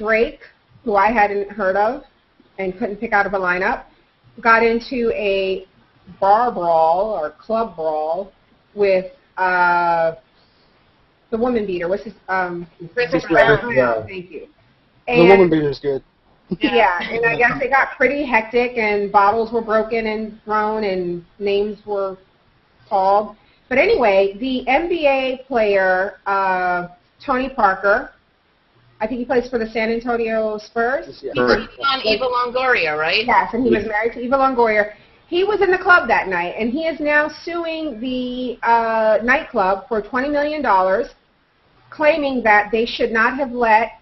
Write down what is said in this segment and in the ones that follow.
Drake, who I hadn't heard of and couldn't pick out of a lineup, got into a bar brawl or club brawl with the woman beater. What's his? Chris Brown. Yeah. Thank you. And the woman beater is good. Yeah, and I guess it got pretty hectic, and bottles were broken and thrown, and names were called. But anyway, the NBA player, Tony Parker, I think he plays for the San Antonio Spurs. He was on Eva Longoria, right? Yes, and he was married to Eva Longoria. He was in the club that night, and he is now suing the nightclub for $20 million, claiming that they should not have let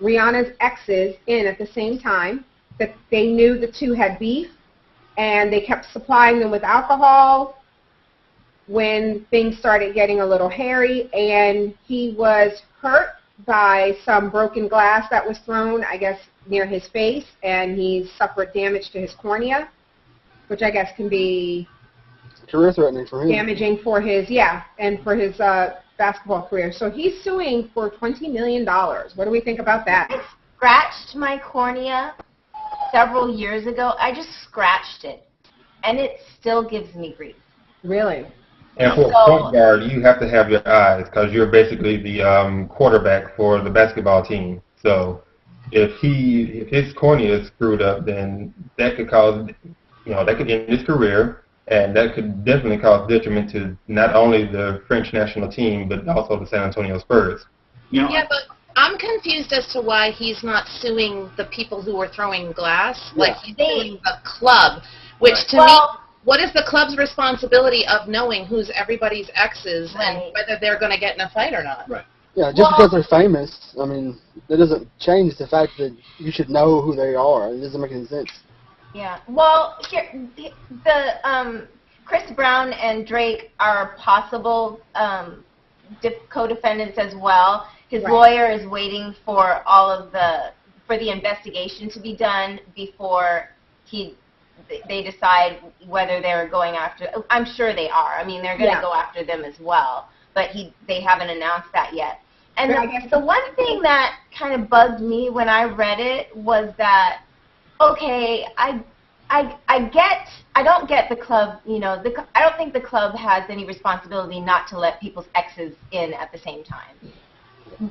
Rihanna's exes in at the same time, that they knew the two had beef, and they kept supplying them with alcohol when things started getting a little hairy, and he was hurt by some broken glass that was thrown, I guess, near his face, and he suffered damage to his cornea, which I guess can be career-threatening for him. Damaging for his, and for his basketball career. So he's suing for $20 million. What do we think about that? I scratched my cornea several years ago. I just scratched it, and it still gives me grief. Really? And for a point guard, you have to have your eyes because you're basically the quarterback for the basketball team. So if his cornea is screwed up, then that could cause, that could end his career, and that could definitely cause detriment to not only the French national team but also the San Antonio Spurs. Yeah, but I'm confused as to why he's not suing the people who were throwing glass. Like he's suing the club, which to me. What is the club's responsibility of knowing who's everybody's exes and whether they're going to get in a fight or not? Right. Yeah, just because they're famous, I mean, that doesn't change the fact that you should know who they are. It doesn't make any sense. Yeah. Well, here, the Chris Brown and Drake are possible co-defendants as well. His lawyer is waiting for for the investigation to be done before they decide whether they're going after. I'm sure they are. I mean, they're going to go after them as well, but they haven't announced that yet. And the one thing that kind of bugged me when I read it was that, okay, I don't get the club. I don't think the club has any responsibility not to let people's exes in at the same time.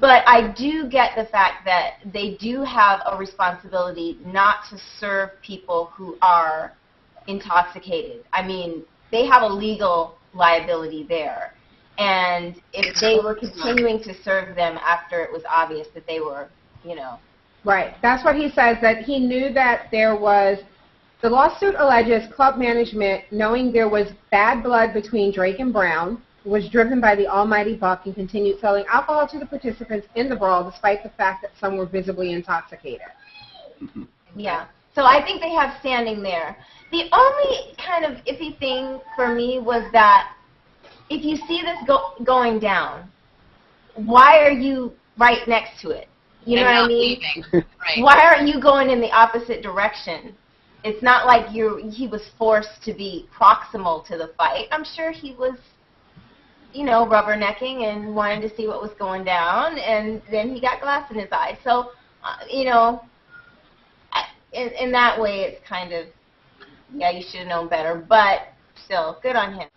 But I do get the fact that they do have a responsibility not to serve people who are intoxicated. I mean, they have a legal liability there. And if they were continuing to serve them after it was obvious that they were, Right. That's what he says, that he knew that there was, the lawsuit alleges club management, knowing there was bad blood between Drake and Brown, was driven by the almighty buck and continued selling alcohol to the participants in the brawl despite the fact that some were visibly intoxicated. Yeah. So I think they have standing there. The only kind of iffy thing for me was that if you see this going down, why are you right next to it? You know what I mean? Right. Why aren't you going in the opposite direction? It's not like he was forced to be proximal to the fight. I'm sure he was, rubbernecking and wanting to see what was going down, and then he got glass in his eye. So, in that way, it's kind of, you should have known better, but still, good on him.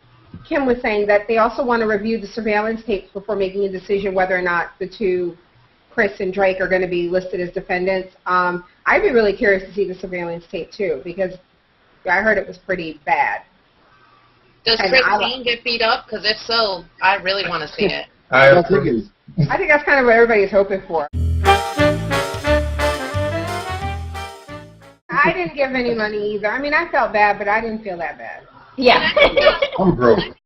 Kim was saying that they also want to review the surveillance tapes before making a decision whether or not the two, Chris and Drake, are going to be listed as defendants. I'd be really curious to see the surveillance tape, too, because I heard it was pretty bad. Does Chris Dean get beat up? Because if so, I really want to see it. I think that's kind of what everybody's hoping for. I didn't give any money either. I mean, I felt bad, but I didn't feel that bad. Yeah. I'm broke.